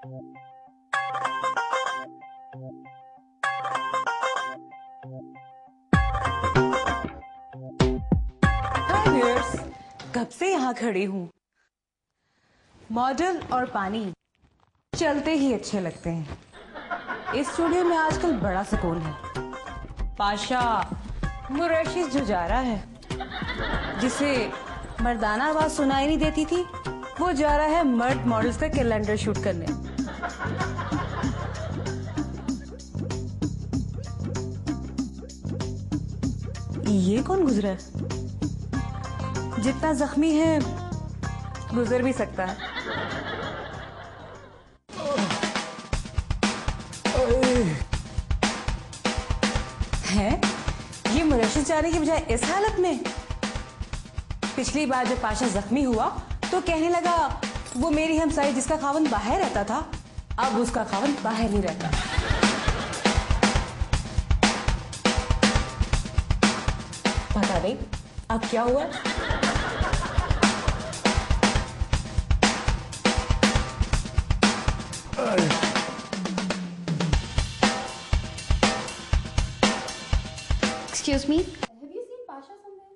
कब से यहाँ खड़ी हूँ। मॉडल और पानी चलते ही अच्छे लगते हैं। इस स्टूडियो में आजकल बड़ा सुकून है। पाशा मुरशिद जो जा रहा है, जिसे मर्दाना आवाज सुनाई नहीं देती थी, वो जा रहा है मर्द मॉडल्स का कैलेंडर शूट करने। ये कौन गुजरा है? जितना जख्मी है गुजर भी सकता है। हैं? ये मुरशिद जाने की बजाय इस हालत में। पिछली बार जब पाशा जख्मी हुआ तो कहने लगा वो मेरी हमसाई जिसका खावन बाहर रहता था, अब उसका खावन बाहर नहीं रहता। पता नहीं अब क्या हुआ। Excuse me? Have you seen Pasha somewhere?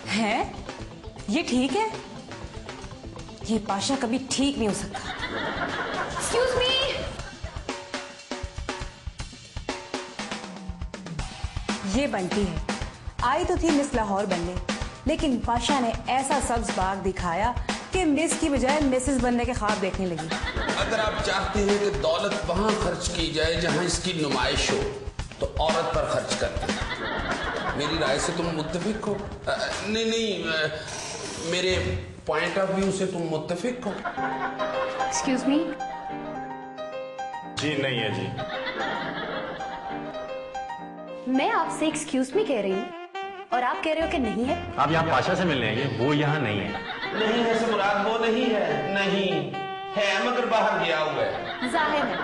है? ये ठीक है? ये पाशा कभी ठीक नहीं हो सकता। Excuse me? ये बंटी है। आई तो थी मिस लाहौर बनने, लेकिन पाशा ने ऐसा सब्ज बाग दिखाया कि मिस की बजाय मिसेस बनने के ख्वाब देखने लगी। अगर आप चाहते हैं कि दौलत वहां खर्च की जाए जहां इसकी नुमाइश हो, तो औरत पर खर्च करते हैं। मेरी राय से तुम मुत्तफिक हो? नहीं, मेरे पॉइंट ऑफ व्यू से तुम मुत्तफिक हो? Excuse me? जी नहीं है जी। मैं आपसे एक्सक्यूज मी कह रही हूँ और आप कह रहे हो कि नहीं है। आप यहाँ पाशा से मिलने आएंगे, वो यहाँ नहीं है। नहीं है से मुराद वो नहीं है, नहीं है मगर बाहर गया हुआ है। जाहिर है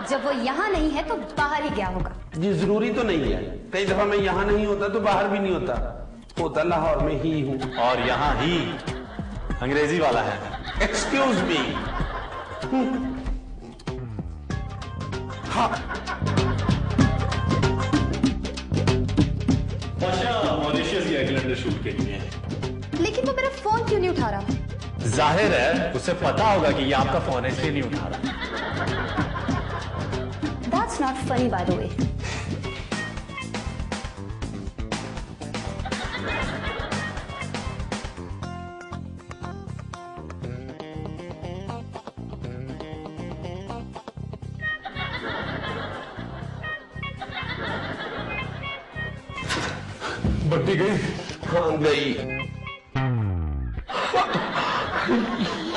जब वो यहाँ नहीं है तो बाहर ही गया होगा। जी जरूरी तो नहीं है, कई दफा मैं यहाँ नहीं होता तो बाहर भी नहीं होता लाहौर में ही हूँ। और यहाँ ही अंग्रेजी वाला है। Excuse me. हाँ पाशा मॉरिशस की कैलेंडर शूट के लिए है। लेकिन वो मेरा फोन क्यों नहीं उठा रहा? जाहिर है उसे पता होगा कि ये आपका फोन है, इसलिए नहीं उठा रहा। That's not funny by the way. बट्टी गई? हाँ गई।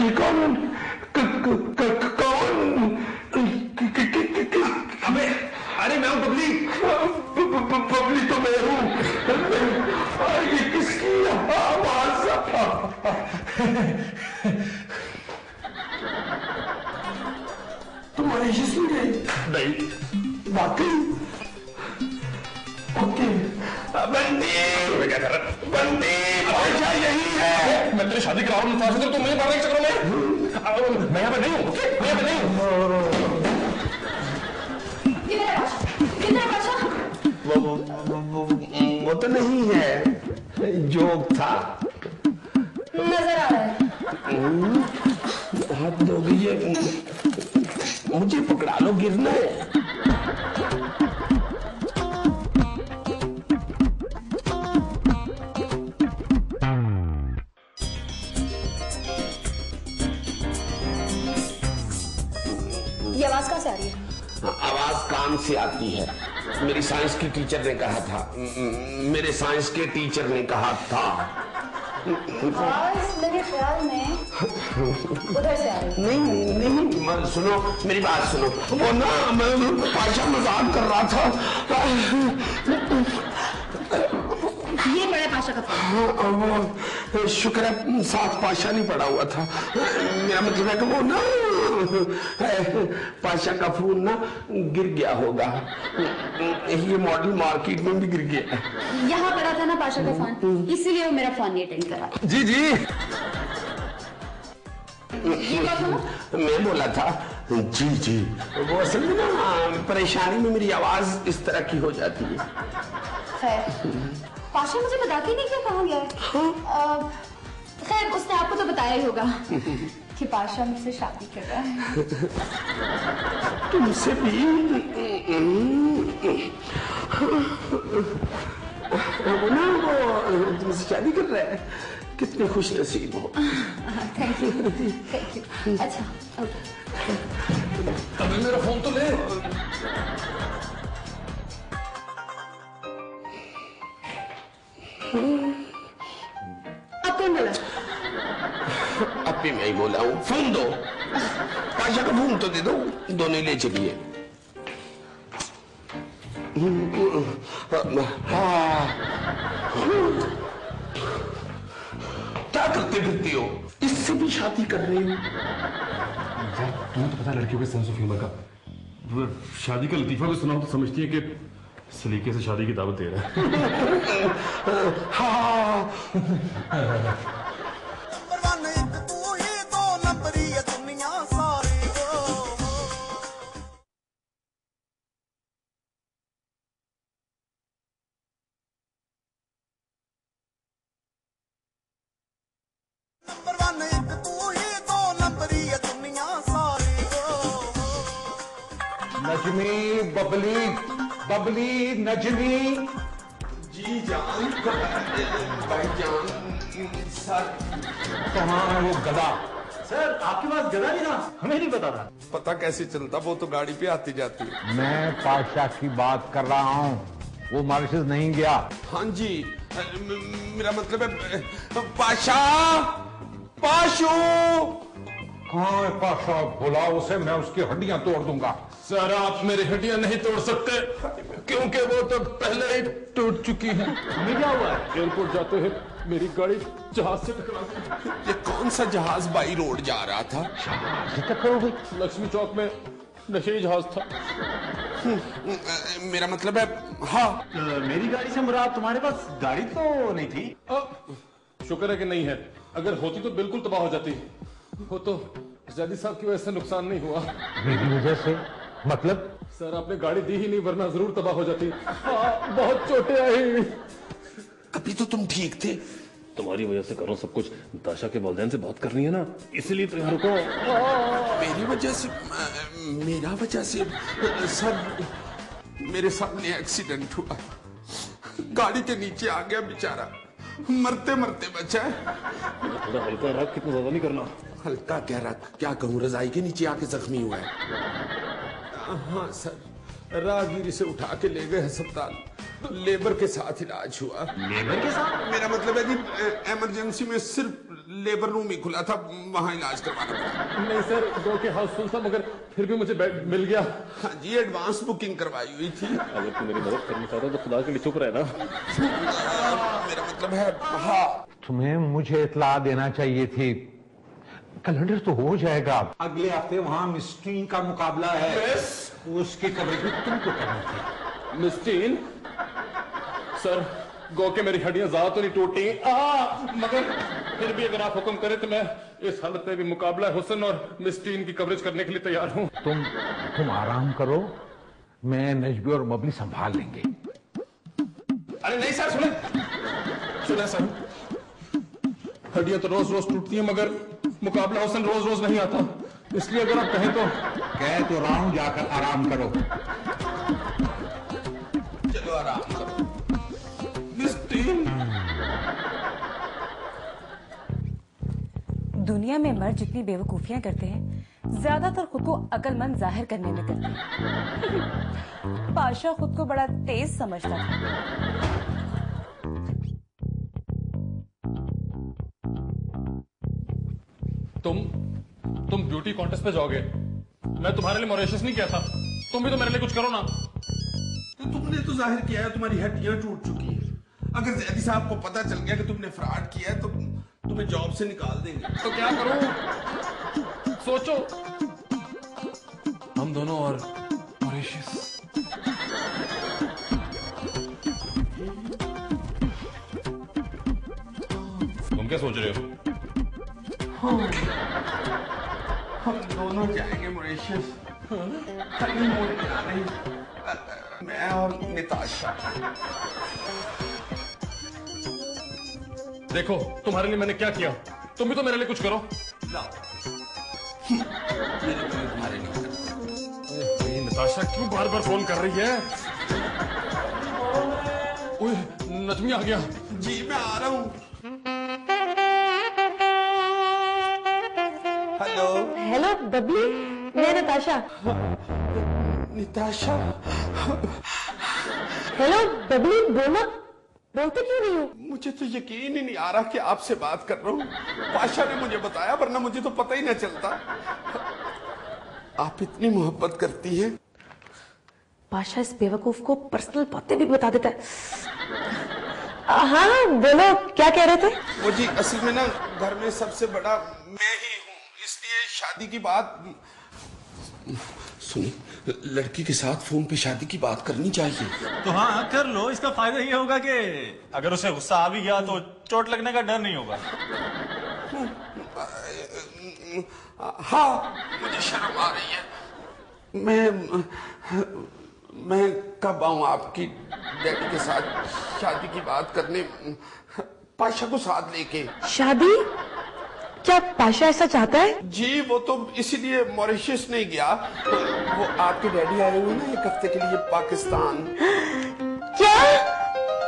ये कौन? अबे अरे मैं हूँ बबली। बबली तो मैं हूँ। ये किसकी आवाज? तुम्हारी हिस्ट्री गई? नहीं वाकई। ओके बंदी, बंदी पाशा यही है। मैं तेरी शादी करा रहा हूँ, तो मुझे मारने के चक्कर में मैं यहाँ पे नहीं हूँ। मैं यहाँ पे नहीं हूँ। वो तो नहीं है, जोक था। नजर आ रहा है। हाथ दोगी ये, मुझे पकड़ा लो, गिरना है। ये आवाज कहाँ से आ रही है? आवाज कान से आती है। मेरी साइंस की टीचर ने कहा था। मेरे साइंस के टीचर ने कहा था। आवाज मेरे ख्याल में उधर से आ रही है। नहीं, सुनो मेरी बात सुनो। वो ना मैं पाशा मजाक कर रहा था। ये बड़ा पाशा का फोन। शुक्र है साथ पाशा नहीं पड़ा हुआ था। मेरा मतलब है कि वो ना पाशा का फोन ना गिर गया होगा, ये मॉडल मार्केट में भी गिर गया। यहाँ पड़ा था ना पाशा का फोन, इसीलिए वो मेरा फोन नहीं अटेंड करा। जी जी, ये क्या था? मैं बोला था जी जी, वो असल में ना परेशानी में मेरी आवाज इस तरह की हो जाती है। खैर, पाशा मुझे बता के नहीं क्या कहाँ गया है? खैर, उसने आपको तो बताया ही होगा कि पाशा मुझसे शादी कर रहा है। तुमसे भी? वो ना वो तुमसे शादी कर रहा है, कितने खुश नसीब हो। Thank you. अच्छा, ओके। तभी मेरा फोन तो ले। आप कौन बोला? अब भी मैं ही बोला हूँ, फोन दो। पाशा का फोन तो दे दो, दोनों ले चलिए। क्या करते फिरती हो? इससे भी शादी कर रही हो? यार तुम्हें तो पता है लड़कियों के सेंस ऑफ ह्यूमर का। वो शादी का लतीफा भी सुनाओ तो समझती है कि सलीके से शादी की दावत दे रहा है। नजमी, बबली, बबली, नजमी। जी जान, भाई जान, सर। कहाँ है वो गधा? सर आपके पास गधा नहीं था, हमें नहीं पता था। पता कैसे चलता, वो तो गाड़ी पे आती जाती है। मैं पाशा की बात कर रहा हूँ, वो मॉरिशस नहीं गया। हाँ जी, मेरा मतलब है पाशा, पाशु। कहाँ है पाशा? बुलाओ उसे, मैं उसकी हड्डियां तोड़ दूंगा। सर आप मेरी हड्डियां नहीं तोड़ सकते क्योंकि वो तो पहले ही टूट चुकी है। हमें क्या हुआ है? एयरपोर्ट जाते हुए मेरी गाड़ी जहाज से टकरा गई। ये कौन सा जहाज बाई रोड जा रहा था? टक्कर हो गई। लक्ष्मी चौक में नशेड़ी जहाज था। मेरा मतलब है हाँ। मेरी गाड़ी से मुराद तुम्हारे पास गाड़ी तो नहीं थी। शुक्र है कि नहीं है, अगर होती तो बिल्कुल तबाह हो जाती। वो तो जैदी साहब की वजह से नुकसान नहीं हुआ। मेरी वजह से? मतलब? सर आपने गाड़ी दी ही नहीं, वरना जरूर तबाह हो जाती। बहुत चोटें आई। अभी तो तुम ठीक थे। तुम्हारी वजह से करो सब कुछ। ताशा के वालिदैन से बात करनी है ना, इसलिए तो यहाँ रुको। मेरी वजह से? मेरा वजह से? सर मेरे सामने एक्सीडेंट हुआ, गाड़ी के नीचे आ गया बेचारा, मरते मरते बचा है। थोड़ा हल्का रख, कितना ज्यादा नहीं करना। हल्का क्या रख, क्या कहूँ, रजाई के नीचे आके जख्मी हुआ है। हाँ सर, राहगीरी से उठा के ले गए अस्पताल, लेबर के साथ इलाज हुआ। लेबर के साथ? मेरा मतलब है कि इमरजेंसी में सिर्फ लेबर रूम ही खुला था, वहां इलाज करवाना पड़ा। नहीं सर, दो के हाउसफुल था, मगर फिर भी मुझे बेड मिल गया। हाँ जी, एडवांस बुकिंग करवाई हुई थी। अगर तू मेरी मदद करना चाहता तो खुदा के लिए चुप रहना। मेरा मतलब है हाँ। तुम्हें मुझे इत्तला देना चाहिए थी। कैलेंडर तो हो जाएगा। अगले हफ्ते वहाँ मिस्टीन का मुकाबला है। उसकी कवरेज भी तुमको करनी थी। मिस्टीन? सर गो के मेरी हड्डियां ज्यादा तो नहीं टूटी, मगर फिर भी अगर आप हुक्म करें तो मैं इस हालत में भी मुकाबला हुसन और मिस्टीन की कवरेज करने के लिए तैयार हूँ। तुम आराम करो, मैं नजबी और मबली संभाल लेंगे। अरे नहीं सर, सुने सर, हड्डियां तो रोज रोज टूटती हैं, मगर मुकाबला हुसन रोज रोज नहीं आता। इसलिए अगर आप कहें तो कह तो रहा हूं, जाकर आराम करो। चलो आराम करो। मिस्टीन, दुनिया में मर्द जितनी बेवकूफियां करते हैं, ज्यादातर खुद को अक्लमंद जाहिर करने में करते हैं। पाशा खुद को बड़ा तेज समझता था। तुम ब्यूटी कॉन्टेस्ट पे जाओगे, मैं तुम्हारे लिए मॉरिशस नहीं किया था। तुम भी तो मेरे लिए कुछ करो ना। तो तुमने तो जाहिर किया है तुम्हारी हड्डियां टूट चुकी है। अगर जैदी साहब को पता चल गया कि तुमने फ्रॉड किया है तो तुम्हें जॉब से निकाल देंगे। तो क्या करूं? सोचो, हम दोनों और मॉरिशस। तुम क्या सोच रहे हो? हम दोनों जाएंगे मॉरिशस हनीमून पे आने, मैं और निताशा। देखो तुम्हारे लिए मैंने क्या किया, तुम भी तो मेरे लिए कुछ करो। तुम्हारे लिए ये नताशा क्यों बार बार फोन कर रही है? ओए नजमी आ गया। जी मैं आ रहा हूँ। हेलो हेलो बबली, मैं नताशा। निताशा, हेलो बबली, बोलो, बोलते क्यों नहीं हो? मुझे तो यकीन ही नहीं आ रहा कि आपसे बात कर रहा हूँ। पाशा ने मुझे बताया, वरना मुझे तो पता ही ना चलता। आप इतनी मोहब्बत करती हैं। पाशा इस बेवकूफ को पर्सनल बातें भी बता देता है। हाँ बोलो, क्या कह रहे थे? वो जी असल में ना घर में सबसे बड़ा मैं ही हूँ, इसलिए शादी की बात सुनी। लड़की के साथ फोन पे शादी की बात करनी चाहिए। तो हाँ कर लो, इसका फायदा ये होगा कि अगर उसे गुस्सा आ भी गया तो चोट लगने का डर नहीं होगा। हाँ मुझे शर्म आ रही है। मैं कब आऊं आपकी डैडी के साथ शादी की बात करने, पाशा को साथ लेके? शादी? क्या पाशा ऐसा चाहता है? जी वो तो इसीलिए मॉरिशस नहीं गया। वो आपके डैडी आए हुए ना एक हफ्ते के लिए पाकिस्तान। क्या?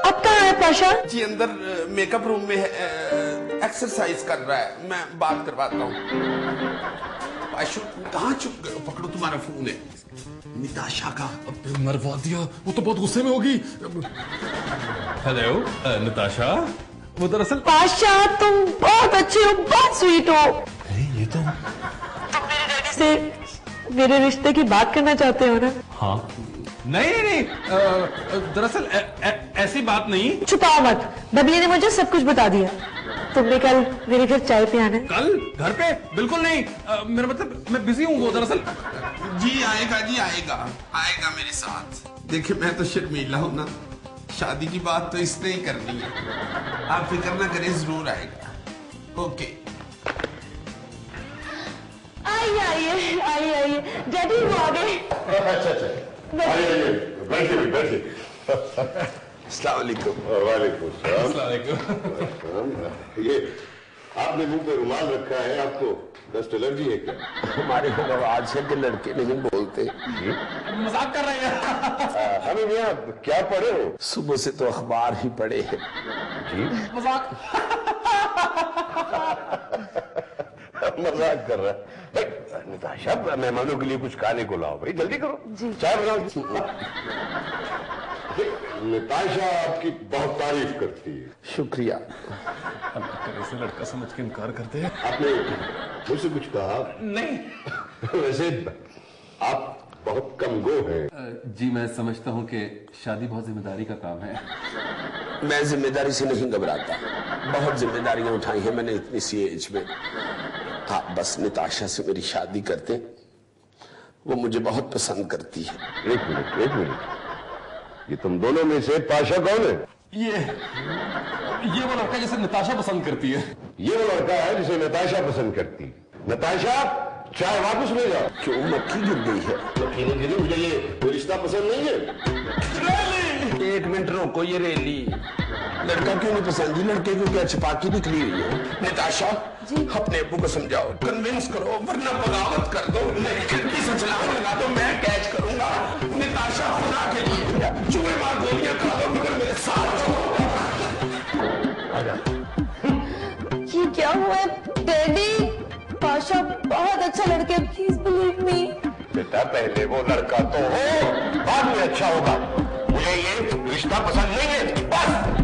अब कहाँ है पाशा? जी अंदर मेकअप रूम में एक्सरसाइज कर रहा है, मैं बात करवाता हूँ। पाशा कहाँ चुप गए? पकड़ो तुम्हारा फोन है, निताशा का। अब मरवा दिया, वो तो बहुत गुस्से में होगी। हेलो निताशा, वो दरअसल पाशा तुम बहुत अच्छे हो, बहुत स्वीट हो। ये तो तुम मेरे डैडी से मेरे रिश्ते की बात करना चाहते हो ना? हाँ नहीं नहीं, दरअसल ऐसी बात नहीं। छुपाओ मत, बबली ने मुझे सब कुछ बता दिया। तुमने कल मेरे घर चाय पे आना है। कल घर पे? बिल्कुल नहीं, मेरा मतलब मैं बिजी हूँ। वो दरअसल जी आएगा, जी आएगा, आएगा मेरे साथ। देखिए मैं तो शर्मीला हूं ना, शादी की बात तो इसने ही करनी है। आप फिक्र ना करें, जरूर आएगा। ओके आइए आइए आइए, डैडी वो आ गए। अच्छा आइए बैठिए बैठिए। अस्सलाम वालेकुम। वालेकुम सलाम। ये आपने मुंह पे रुमाल रखा है, आपको डस्ट एलर्जी है क्या? हमारे घर आजकल के लड़के नहीं बोलते। मजाक कर रहे हैं। हमें भैया क्या पढ़े हो? सुबह से तो अखबार ही पढ़े हैं। मजाक मजाक कर रहा है भाई। निताशा मेहमानों के लिए कुछ खाने को लाओ भाई, जल्दी करो। चाय बनाओ। निताशा आपकी बहुत तारीफ करती है। शुक्रिया। ऐसे लड़का समझ के इनकार करते हैं। आपने मुझसे कुछ कहा? नहीं। वैसे आप बहुत कम गो हैं। जी मैं समझता हूँ कि शादी बहुत जिम्मेदारी का काम है। मैं जिम्मेदारी से नहीं घबराता, बहुत जिम्मेदारियां उठाई हैं मैंने इतनी सी एज में। आप बस निताशा से मेरी शादी करते, वो मुझे बहुत पसंद करती है। एक मिनट, ये तुम दोनों में से पाशा कौन है? ये वो लड़का जिसे निताशा पसंद करती है। ये वो लड़का है जिसे नताशा पसंद करती है। नताशा चाय वापस ले जाओ। क्यों मक्खी गिर गई है? मक्खी नहीं गिरी, मुझे ये कोई रिश्ता पसंद नहीं है। एक मिनट रोको, ये रेली लड़का क्यों नहीं पसंद? जी लड़के को क्या छपाकी निकली हुई है? निताशा अपने अब्बू को समझाओ, कन्विंस करो, वरना बगावत कर दो। खिड़की से छलांग लगा दो, मैं कैच करूंगा। निताशा खुदा के लिए चूहे मार गोलियां खा दो, मगर मेरे साथ ये क्या हुआ है डैडी? पाशा बहुत अच्छा लड़का है, प्लीज बिलीव मी। बेटा पहले वो लड़का तो हो, बाद में अच्छा होगा। मुझे ये रिश्ता पसंद नहीं है, बस।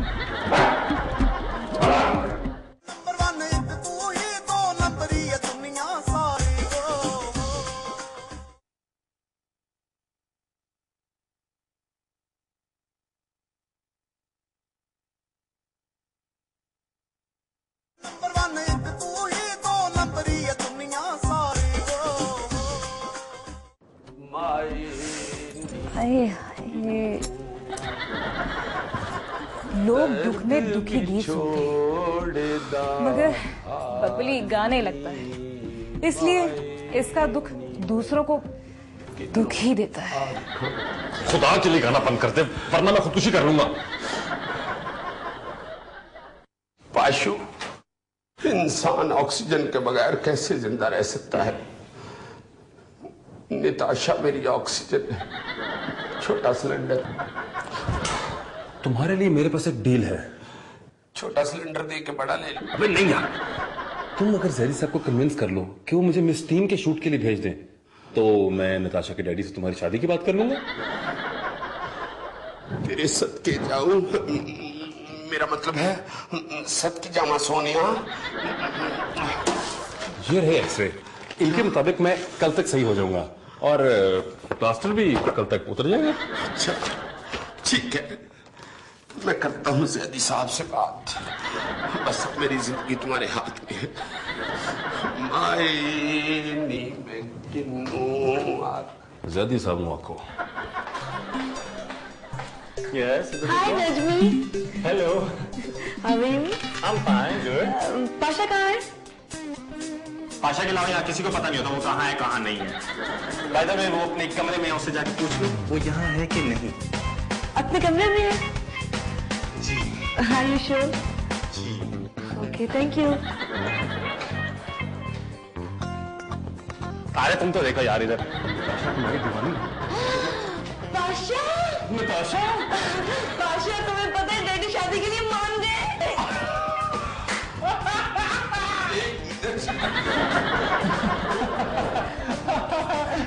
हाय हाय, लोग दुख में दुखी गीत सुनते हैं, मगर बबली गाने लगता है, इसलिए इसका दुख दूसरों को दुख ही देता है। खुदा के लिए गाना बंद कर दे, वरना मैं खुदकुशी कर लूंगा। पाशु, इंसान ऑक्सीजन के बगैर कैसे जिंदा रह सकता है? निताशा मेरी ऑक्सीजन है। छोटा सिलेंडर। तुम्हारे लिए मेरे पास एक डील है। छोटा सिलेंडर दे के बड़ा ले लो। अबे नहीं यार, तुम अगर जहरी साहब को कन्विंस कर लो कि वो मुझे मिस टीन के शूट के लिए भेज दें, तो मैं नताशा के डैडी से तुम्हारी शादी की बात कर लूंगा। तेरे सदके जाऊं, मेरा मतलब है सदके जामा सोनिया। ये रहे एक्सरे, इनके मुताबिक मैं कल तक सही हो जाऊंगा और प्लास्टर भी कल तक उतर जाएगा। अच्छा ठीक है, मैं करता हूँ ज़ैदी साहब से बात। बस मेरी जिंदगी तुम्हारे हाथ में है। ज़ैदी साहब मुआको। Yes. Hi Najmi. Hello. How are you? I'm fine. Good. Pasha कहाँ है? पाशा के अलावा यहाँ किसी को पता नहीं होता वो कहाँ है कहाँ नहीं है। By the way, वो अपने कमरे में उससे जाके पूछ लो वो यहाँ है कि नहीं। अपने कमरे में है? जी। Are you sure? Ji. Okay, thank you. अरे तुम तो देखो यार इधर, तुम्हारी दीवानी। पाशा! नताशा, पाशा, तुम्हें पता है डैडी शादी के लिए मान गए।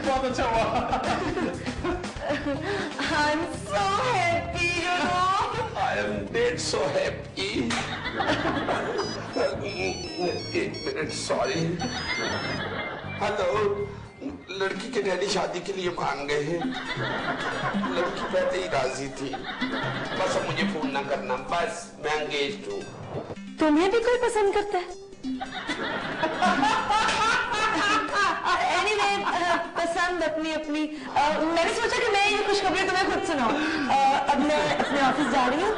बहुत अच्छा हुआ। I'm so happy, you know. I am dead so happy. एक मिनट, सॉरी। हेलो, लड़की के डैडी शादी के लिए मान गए हैं। लड़की पहले ही राजी थी। बस अब मुझे फोन ना करना, बस मैं एंगेज्ड हूँ। तुम्हें भी कोई पसंद करता है? Anyway, पसंद अपनी अपनी। मैंने सोचा कि मैं ये खुशखबरी तुम्हें खुद सुनाऊं। अब मैं अपने ऑफिस जा रही हूँ,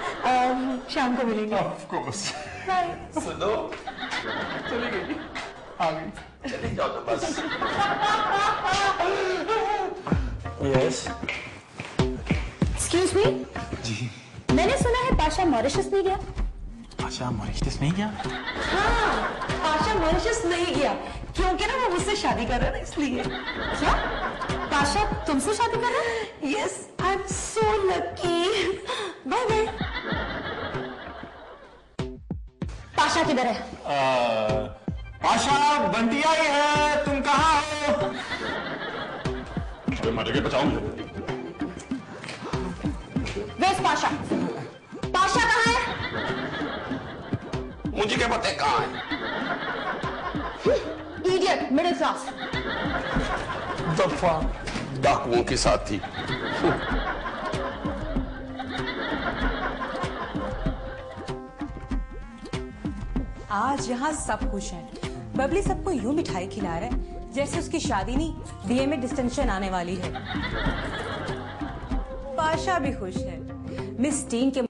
शाम को मिलेंगे। Of course. बाय। सुनो, चली गई, आ गई, चली जाओ ना बस। Yes. Excuse me? जी। मैंने सुना है पाशा मॉरिशस नहीं गया। पाशा मॉरिशस नहीं गया? हाँ, पाशा मॉरिशस नहीं गया क्योंकि ना वो मुझसे शादी कर रहा है, इसलिए। क्या? पाशा तुमसे शादी कर रहा है? Yes, I'm so lucky. Bye bye. Pasha किधर है? पाशा बंटिया ही है, तुम कहाँ हो? अबे मारे के बचाओ। Where's पाशा? पाशा कहाँ है? मुझे क्या पता है कहाँ है? Idiot, middle class. दफा डाकुओं के साथी। आज यहाँ सब खुश हैं। बबली सबको यूं मिठाई खिला रहा है जैसे उसकी शादी नहीं, बीए में डिस्टिंक्शन आने वाली है। पाशा भी खुश है। मिस टीन के